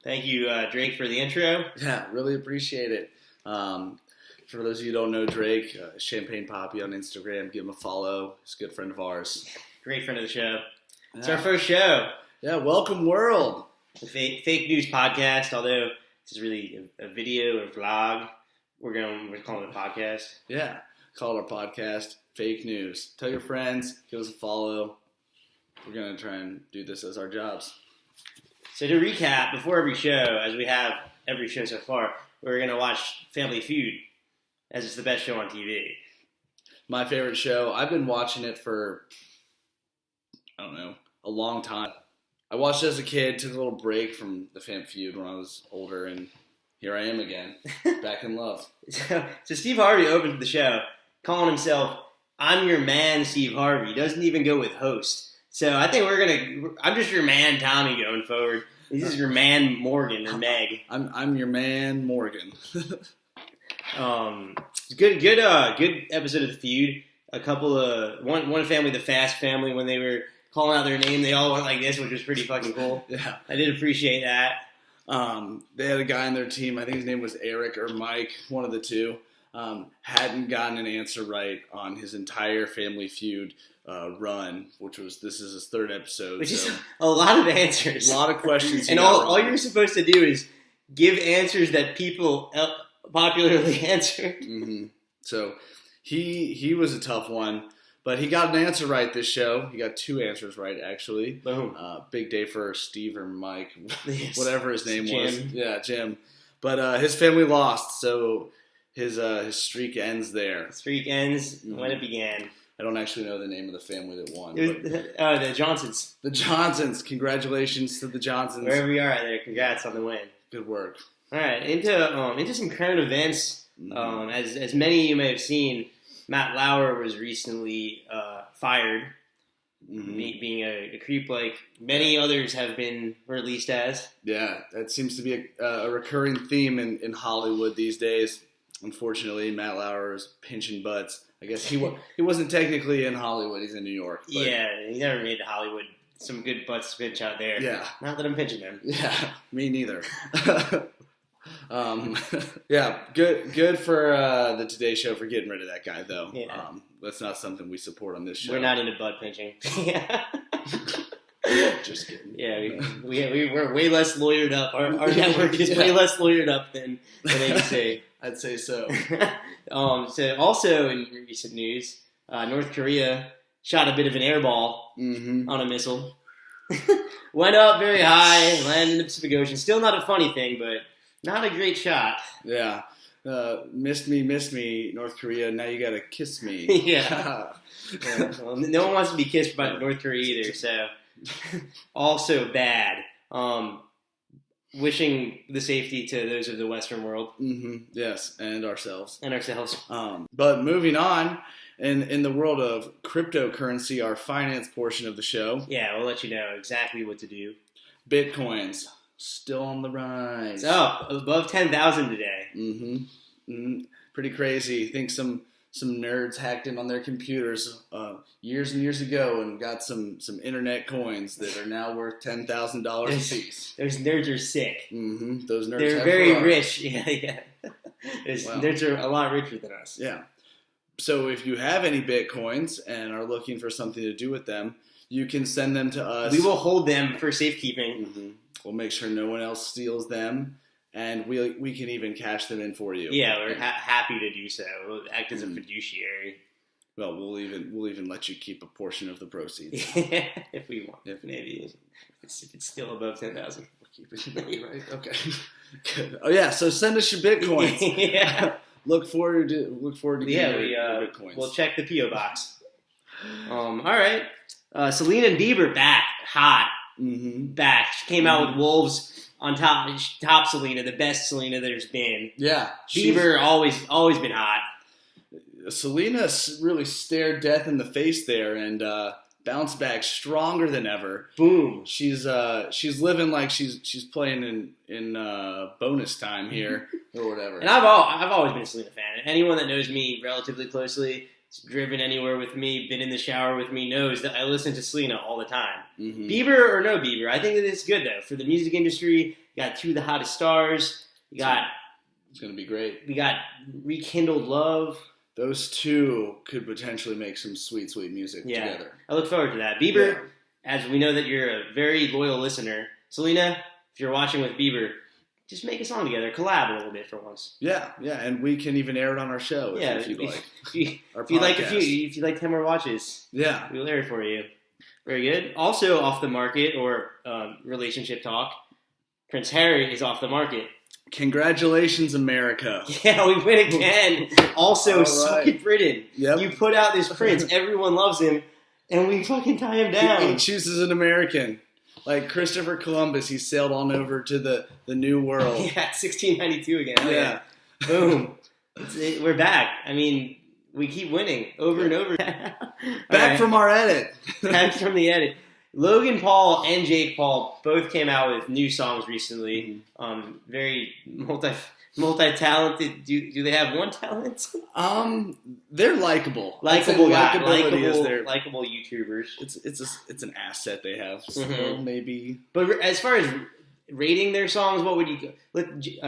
Thank you, Drake, for the intro. Yeah, really appreciate it. For those of you who don't know Drake, Champagne Poppy on Instagram, give him a follow. He's a good friend of ours. Great friend of the show. It's our first show. Yeah, welcome world. The fake news podcast, although this is really a video or vlog. We're calling it a podcast. Yeah, call it our podcast, Fake News. Tell your friends, give us a follow. We're going to try and do this as our jobs. So to recap, before every show, as we have every show so far, we're going to watch Family Feud, as it's the best show on TV. My favorite show. I've been watching it for, a long time. I watched it as a kid, took a little break from the Family Feud when I was older, and here I am again, back in love. So Steve Harvey opened the show calling himself, "I'm your man, Steve Harvey." He doesn't even go with host. So I think I'm just your man, Tommy, going forward. This is your man, Morgan, or Meg. I'm your man, Morgan. Good episode of the Feud. A couple of one family, the Fast family, when they were calling out their name, they all went like this, which was pretty fucking cool. Yeah, I did appreciate that. They had a guy on their team. I think his name was Eric or Mike, one of the two. Hadn't gotten an answer right on his entire Family Feud run, this is his third episode. Which is a lot of answers. A lot of questions. And all you're supposed to do is give answers that people popularly answer. Mm-hmm. So he was a tough one, but he got an answer right this show. He got two answers right, actually. Boom. Big day for Steve or Mike, yes. Whatever his name Jim. was. Yeah, Jim. But his family lost, so his streak ends there. The streak ends when it began. I don't actually know the name of the family that won. The Johnsons. The Johnsons. Congratulations to the Johnsons. Wherever you are out there, congrats on the win. Good work. All right, into some current events. Mm-hmm. As many of you may have seen, Matt Lauer was recently fired, being a creep like many others have been released as. Yeah, that seems to be a recurring theme in Hollywood these days. Unfortunately, Matt Lauer is pinching butts. I guess he wasn't technically in Hollywood. He's in New York. But yeah, he never made it to Hollywood. Some good butts to pinch out there. Yeah. Not that I'm pinching them. Yeah, me neither. Yeah, good for the Today Show for getting rid of that guy, though. Yeah. That's not something we support on this show. We're not into butt pinching. Just kidding. Yeah, we're way less lawyered up. Our network is way less lawyered up than ABC. I'd say so. So also in recent news, North Korea shot a bit of an airball on a missile. Went up very high, landed in the Pacific Ocean. Still not a funny thing, but not a great shot. Yeah. Missed me, North Korea. Now you gotta kiss me. Yeah. Well, no one wants to be kissed by North Korea either, so also bad. Wishing the safety to those of the Western world. Mm-hmm. Yes, and ourselves. But moving on, in the world of cryptocurrency, our finance portion of the show. Yeah, we'll let you know exactly what to do. Bitcoins, still on the rise. It's up above 10,000 today. Mm-hmm. Pretty crazy. I think some nerds hacked in on their computers years and years ago and got some internet coins that are now worth $10,000 a piece. Those nerds are sick. Mm-hmm. Those nerds They're very rich. Yeah. Nerds are a lot richer than us. Yeah. So if you have any Bitcoins and are looking for something to do with them, you can send them to us. We will hold them for safekeeping. Mm-hmm. We'll make sure no one else steals them. And we can even cash them in for you. Yeah, we're happy to do so. We'll act as a fiduciary. Well, we'll even let you keep a portion of the proceeds if we want. Maybe if it's still above 10,000, we'll keep it. Right? Okay. Good. Oh yeah. So send us your Bitcoins. Yeah. Look forward to getting your Bitcoins. We'll check the PO box. All right. Selena and Bieber back hot. Mm-hmm. Back. She came out with Wolves. On top Selena, the best Selena there's been. Yeah. Bieber always been hot. Selena really stared death in the face there, and bounced back stronger than ever. Boom. She's living like she's playing in bonus time here or whatever. And I've always been a Selena fan. Anyone that knows me relatively closely, driven anywhere with me, been in the shower with me, knows that I listen to Selena all the time. Mm-hmm. Bieber or no Bieber, I think that it's good though for the music industry. You got two of the hottest stars. It's gonna be great. We got rekindled love. Those two could potentially make some sweet, sweet music together. I look forward to that. Bieber, as we know that you're a very loyal listener. Selena, if you're watching with Bieber, just make a song together. Collab a little bit for once. Yeah, and we can even air it on our show if you'd like. If you like 10 more watches, we'll air it for you. Very good. Also off the market, or relationship talk, Prince Harry is off the market. Congratulations, America. Yeah, we win again. Also, suck it, Britain. Yep. You put out this prince, everyone loves him, and we fucking tie him down. He chooses an American. Like Christopher Columbus, he sailed on over to the New World. Yeah, 1692 again. Yeah. Boom. We're back. I mean, we keep winning over and over. Back from our edit. Back from the edit. Logan Paul and Jake Paul both came out with new songs recently. Very multi-talented. Do they have one talent? They're likable. Likable YouTubers. It's an asset they have. So maybe. But as far as rating their songs, what would you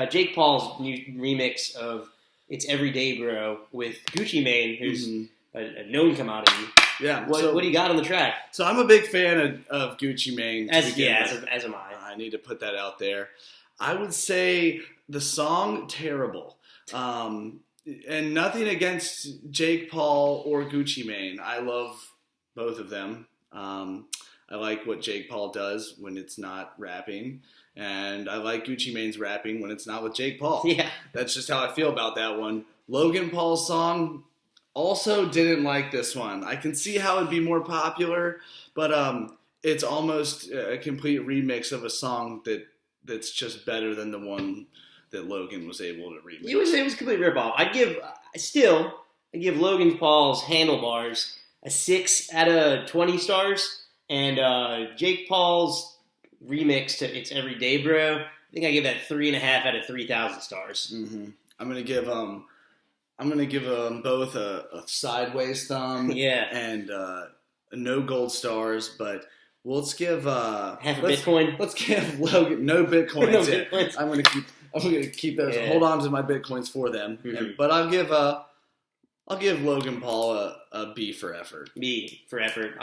Jake Paul's new remix of "It's Everyday Bro" with Gucci Mane, who's a known commodity. Yeah. What do you got on the track? So I'm a big fan of Gucci Mane. As am I. I need to put that out there. I would say the song terrible. And nothing against Jake Paul or Gucci Mane. I love both of them. I like what Jake Paul does when it's not rapping. And I like Gucci Mane's rapping when it's not with Jake Paul. Yeah. That's just how I feel about that one. Logan Paul's song, also didn't like this one. I can see how it'd be more popular, but it's almost a complete remix of a song that's just better than the one that Logan was able to remix. It was a complete ripoff. I give Logan Paul's Handlebars a 6 out of 20 stars, and Jake Paul's remix to "It's Everyday Bro," I think I give that 3.5 out of 3,000 stars. Mm-hmm. I'm gonna give them both a sideways thumb, and no gold stars. But let's give half a Bitcoin. Let's give Logan no Bitcoins. No Bitcoins. I'm gonna keep those. Yeah. Hold on to my Bitcoins for them. Mm-hmm. But I'll give Logan Paul a B for effort. B for effort.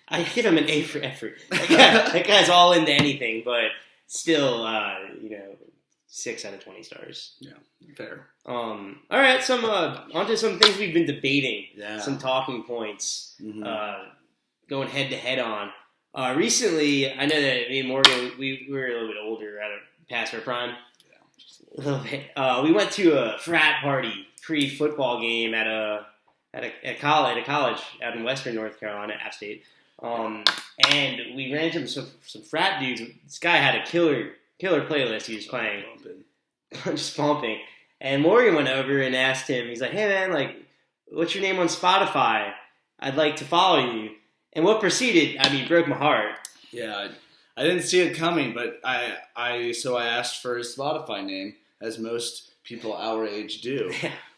I give him an A for effort. That guy's all into anything, but still, 6 out of 20 stars. Yeah, fair. All right, onto some things we've been debating. Yeah. Some talking points. Mm-hmm. Going head to head on. Recently, I know that me and Morgan, we were a little bit older, past our prime. Yeah, just a little bit. We went to a frat party pre-football game at a college out in Western North Carolina, App State. And we ran into some frat dudes. This guy had a killer playlist he was playing, just bumping. And Morgan went over and asked him. He's like, "Hey man, like, what's your name on Spotify? I'd like to follow you." And what proceeded, broke my heart. Yeah, I didn't see it coming, but I asked for his Spotify name, as most people our age do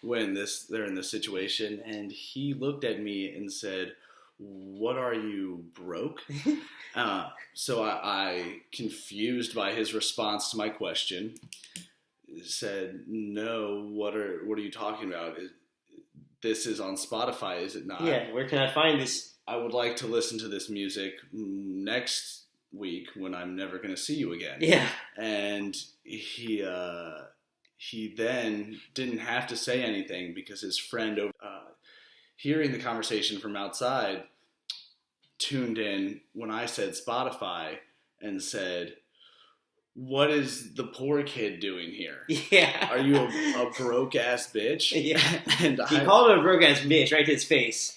when they're in this situation, and he looked at me and said, "What are you, broke?" So I, confused by his response to my question, said, "No, what are you talking about? This is on Spotify, is it not?" Yeah, where can I find this? I would like to listen to this music next week when I'm never going to see you again. Yeah. And he then didn't have to say anything because his friend, hearing the conversation from outside, tuned in when I said Spotify and said, "What is the poor kid doing here? Yeah. Are you a broke-ass bitch?" Yeah. And he called him a broke-ass bitch right to his face.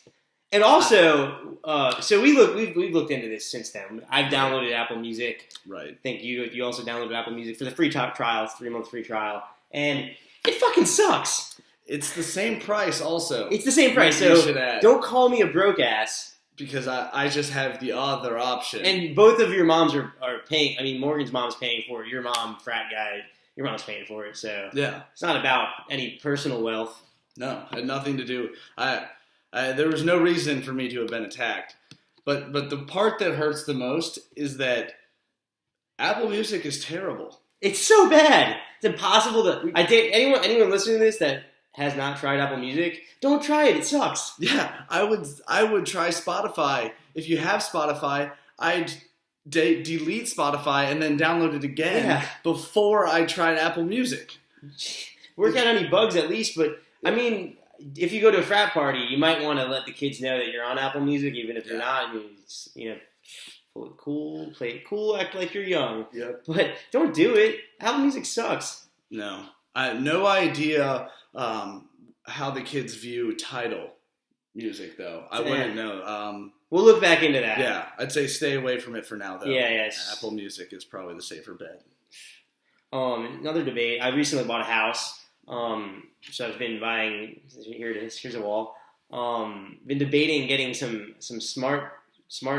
And also, so we've looked into this since then. I've downloaded Apple Music. Right. I think you also downloaded Apple Music for the free trial, 3-month free trial. And it fucking sucks. It's the same price also. It's the same price. So don't call me a broke ass. because I just have the other option. And both of your moms are paying. I mean, Morgan's mom's paying for it. Your mom, frat guy, your mom's paying for it. So yeah, it's not about any personal wealth. No, had nothing to do. There was no reason for me to have been attacked. But the part that hurts the most is that Apple Music is terrible. It's so bad. It's impossible to. I think anyone listening to this that has not tried Apple Music, don't try it. It sucks. Yeah, I would try Spotify. If you have Spotify, I'd delete Spotify and then download it again before I tried Apple Music. Work out any bugs at least, but I mean, if you go to a frat party, you might want to let the kids know that you're on Apple Music, even if you're not. I mean, play it cool, act like you're young. Yep. But don't do it. Apple Music sucks. No, I have no idea how the kids view Tidal music, though. I wouldn't know. We'll look back into that. Yeah, I'd say stay away from it for now, though. Yeah. Apple Music is probably the safer bet. Another debate. I recently bought a house, so I've been buying. Here it is. Here's a wall. Been debating getting some smart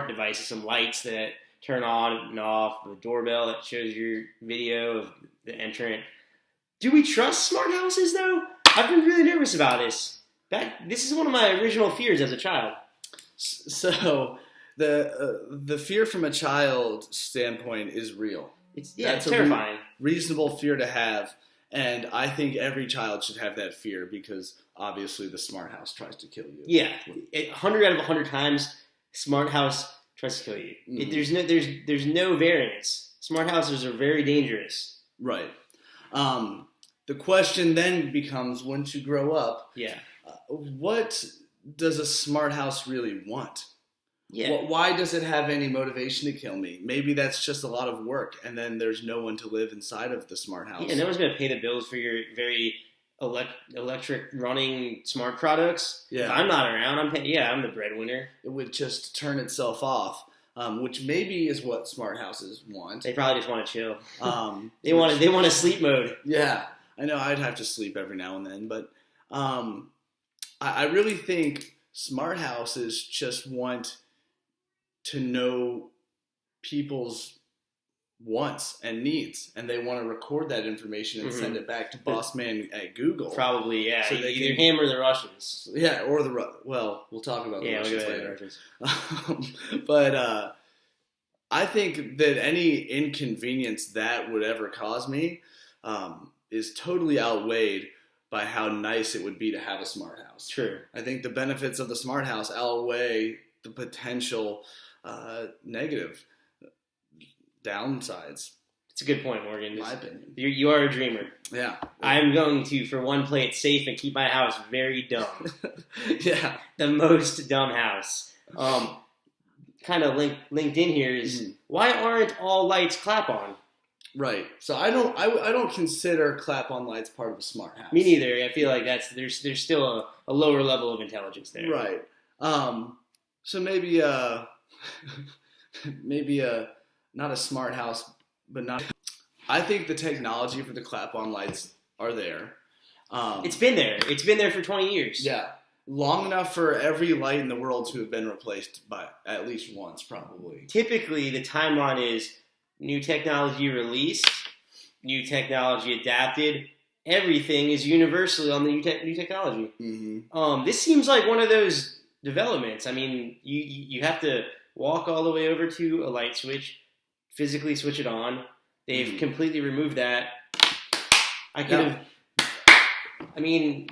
devices, some lights that turn on and off, the doorbell that shows your video of the entrant. Do we trust smart houses, though? I've been really nervous about this. This is one of my original fears as a child. So the fear from a child standpoint is real. It's terrifying. Reasonable fear to have, and I think every child should have that fear because obviously the smart house tries to kill you. Yeah, 100 out of 100 times, smart house tries to kill you. Mm-hmm. There's no variance. Smart houses are very dangerous. Right. The question then becomes, once you grow up, what does a smart house really want? Yeah. Why does it have any motivation to kill me? Maybe that's just a lot of work, and then there's no one to live inside of the smart house. Yeah, no one's going to pay the bills for your very electric running smart products. Yeah. If I'm not around. I'm the breadwinner. It would just turn itself off, which maybe is what smart houses want. They probably just want to chill. They want a sleep mode. Yeah, I know. I'd have to sleep every now and then, but I really think smart houses just want to know people's wants and needs, and they want to record that information and send it back to boss man at Google. Probably, yeah. So they either him or the Russians. Yeah, or well, we'll talk about the Russians later. But I think that any inconvenience that would ever cause me is totally outweighed by how nice it would be to have a smart house. True. I think the benefits of the smart house outweigh the potential negative downsides. It's a good point, Morgan. In my opinion. You are a dreamer. Yeah. I'm going to, for one, play it safe and keep my house very dumb. Yeah. The most dumb house. Kind of linked in here is why aren't all lights clap on? Right. So I don't consider clap on lights part of a smart house. Me neither. I feel like there's still a lower level of intelligence there. Right. So maybe not a smart house, but not. I think the technology for the clap-on lights are there. It's been there. It's been there for 20 years. Yeah, long enough for every light in the world to have been replaced by at least once, probably. Typically, the timeline is new technology released, new technology adapted. Everything is universally on the new technology. Mm-hmm. This seems like one of those developments. I mean, you have to walk all the way over to a light switch, physically switch it on. They've completely removed that. I mean,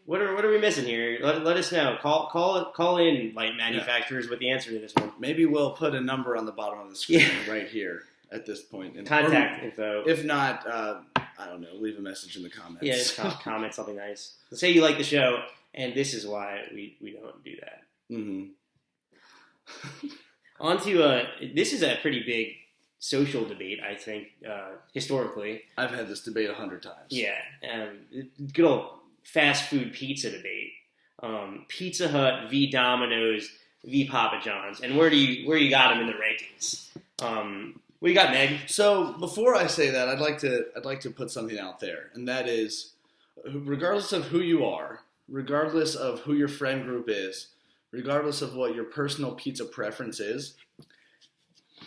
what are we missing here? Let us know. Call in light manufacturers with the answer to this one. Maybe we'll put a number on the bottom of the screen right here at this point. Contact info. If not, I don't know. Leave a message in the comments. Yeah, just comment something nice. Say you like the show, and this is why we don't do that. Mm-hmm. On to this is a pretty big social debate, I think, historically. I've had this debate 100 times. Yeah, good old fast food pizza debate. Pizza Hut v. Domino's v. Papa John's, and where you got them in the rankings? What you got, Meg? So before I say that, I'd like to put something out there, and that is, regardless of who you are, regardless of who your friend group is, regardless of what your personal pizza preference is,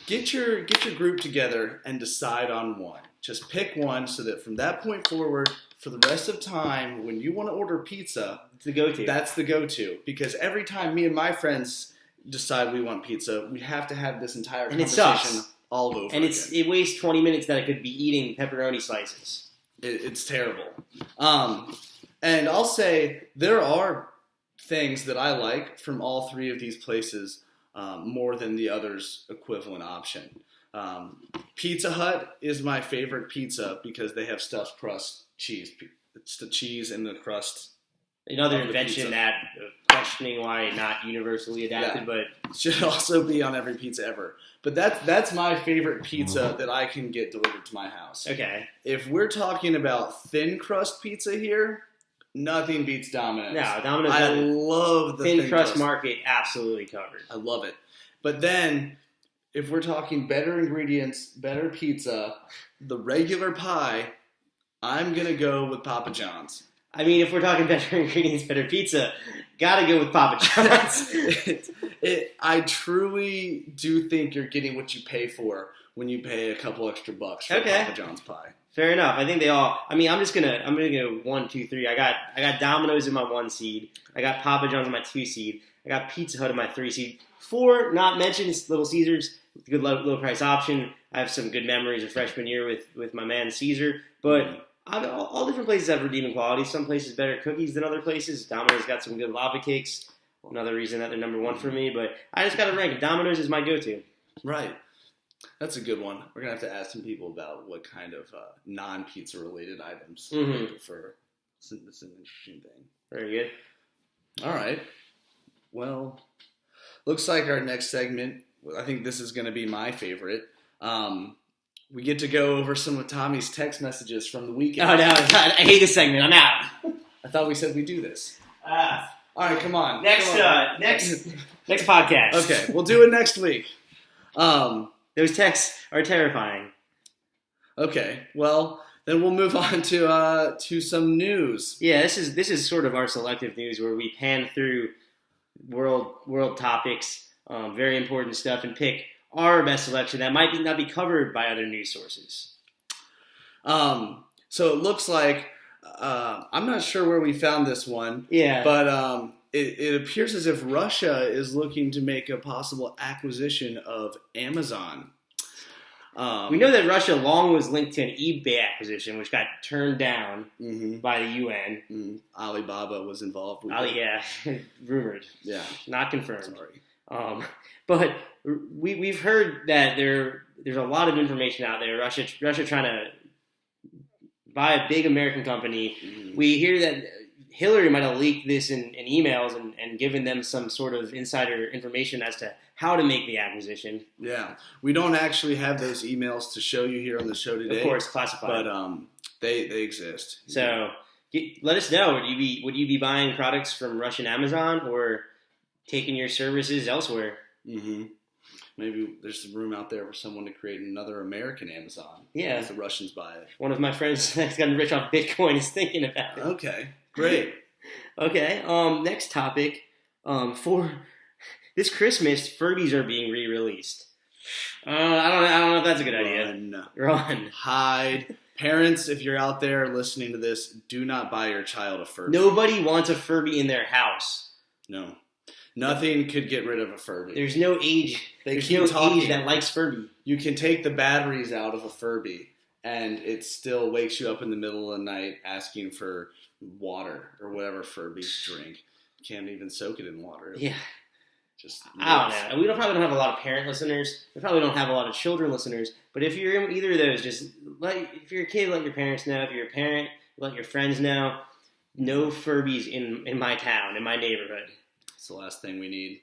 get your group together and decide on one. Just pick one so that from that point forward, for the rest of time, when you want to order pizza, It's the go-to. That's the go-to. Because every time me and my friends decide we want pizza, we have to have this entire conversation all over and again. it wastes 20 minutes that I could be eating pepperoni slices. It's terrible. And I'll say there are things that I like from all three of these places more than the other's equivalent option. Pizza Hut is my favorite pizza because they have stuffed crust cheese. It's the cheese and the crust. Another invention that questioning why not universally adapted, but it should also be on every pizza ever. But that's my favorite pizza that I can get delivered to my house. Okay. If we're talking about thin crust pizza here, nothing beats Domino's. No, Domino's. I love the thin crust market, absolutely covered. I love it. But then, if we're talking better ingredients, better pizza, the regular pie, I'm gonna go with Papa John's. I mean, if we're talking better ingredients, better pizza, gotta go with Papa John's. I truly do think you're getting what you pay for when you pay a couple extra bucks for Papa John's pie. Fair enough. I think they all. I mean, I'm gonna go 1, 2, 3. I got Domino's in my 1 seed. I got Papa John's in my 2 seed. I got Pizza Hut in my 3 seed. 4, not mentioned, Little Caesars, good low price option. I have some good memories of freshman year with my man Caesar, but. All different places have redeeming qualities. Some places better cookies than other places. Domino's got some good lava cakes. Another reason that they're number 1 for me. But I just got to rank it. Domino's is my go-to. Right. That's a good one. We're going to have to ask some people about what kind of non-pizza related items they prefer. It's an interesting thing. Very good. All right. Well, looks like our next segment, I think this is going to be my favorite. We get to go over some of Tommy's text messages from the weekend. Oh, no. God, I hate this segment. I'm out. I thought we said we'd do this. All right, come on. Next podcast. Okay, we'll do it next week. Those texts are terrifying. Okay, well, then we'll move on to some news. Yeah, this is sort of our selective news where we pan through world topics, very important stuff, and pick our best selection that might not be covered by other news sources. So it looks like I'm not sure where we found this one. Yeah, but it appears as if Russia is looking to make a possible acquisition of Amazon. We know that Russia long was linked to an eBay acquisition, which got turned down by the UN. Mm-hmm. Alibaba was involved with it. Yeah, rumored. Yeah, not confirmed. Sorry. But we've heard that there's a lot of information out there. Russia trying to buy a big American company. Mm-hmm. We hear that Hillary might have leaked this in emails and given them some sort of insider information as to how to make the acquisition. Yeah, we don't actually have those emails to show you here on the show today. Of course, classified. But they exist. So let us know. Would you be buying products from Russian Amazon or taking your services elsewhere? Mm-hmm. Maybe there's some room out there for someone to create another American Amazon. Yeah. As the Russians buy it. One of my friends that's gotten rich off Bitcoin is thinking about it. Okay, great. Okay, next topic. For this Christmas, Furbies are being re-released. I don't know if that's a good idea. Run. Hide. Parents, if you're out there listening to this, do not buy your child a Furby. Nobody wants a Furby in their house. No. Nothing could get rid of a Furby. There's no age. There's no age that likes Furby. You can take the batteries out of a Furby, and it still wakes you up in the middle of the night asking for water or whatever Furbies drink. You can't even soak it in water. Yeah. Just I don't know. We probably don't have a lot of parent listeners. We probably don't have a lot of children listeners. But if you're in either of those, just if you're a kid, let your parents know. If you're a parent, let your friends know. No Furbies in my town, in my neighborhood. It's the last thing we need.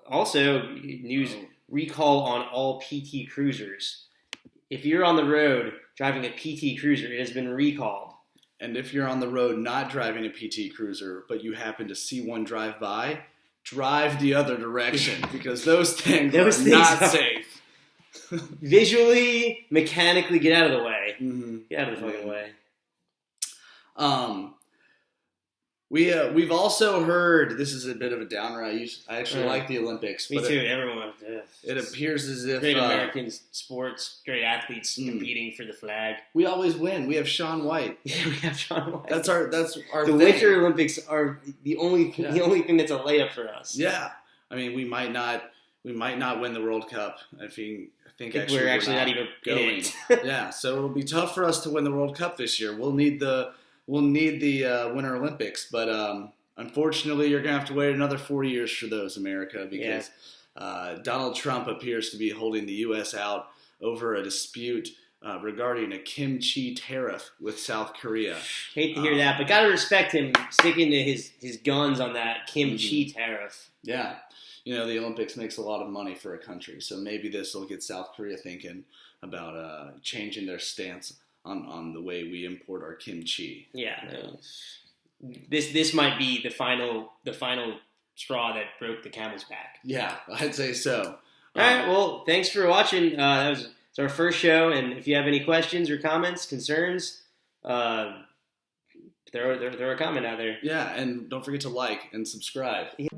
Also, news recall on all PT Cruisers. If you're on the road driving a PT Cruiser, it has been recalled. And if you're on the road not driving a PT Cruiser, but you happen to see one drive by, drive the other direction because those things are not safe. Visually, mechanically, get out of the way. Mm-hmm. Get out of the fucking way. We've also heard, this is a bit of a downer. I actually like the Olympics. Me too. Everyone. It appears as if great American sports, great athletes competing for the flag. We always win. We have Shaun White. Yeah, we have Shaun White. That's our The thing. Winter Olympics are the only thing that's a layup for us. Yeah, I mean we might not win the World Cup. I think we're actually not even going. Yeah, so it'll be tough for us to win the World Cup this year. We'll need the Winter Olympics, but unfortunately, you're gonna have to wait another 4 years for those, America, because Donald Trump appears to be holding the U.S. out over a dispute regarding a kimchi tariff with South Korea. Hate to hear that, but gotta respect him sticking to his guns on that kimchi tariff. Yeah, the Olympics makes a lot of money for a country, so maybe this will get South Korea thinking about changing their stance on the way we import our kimchi. Yeah. This might be the final straw that broke the camel's back. Yeah, I'd say so. All right, well, thanks for watching. It's our first show, and if you have any questions or comments, concerns, throw a comment out there. Yeah, and don't forget to like and subscribe. Yeah.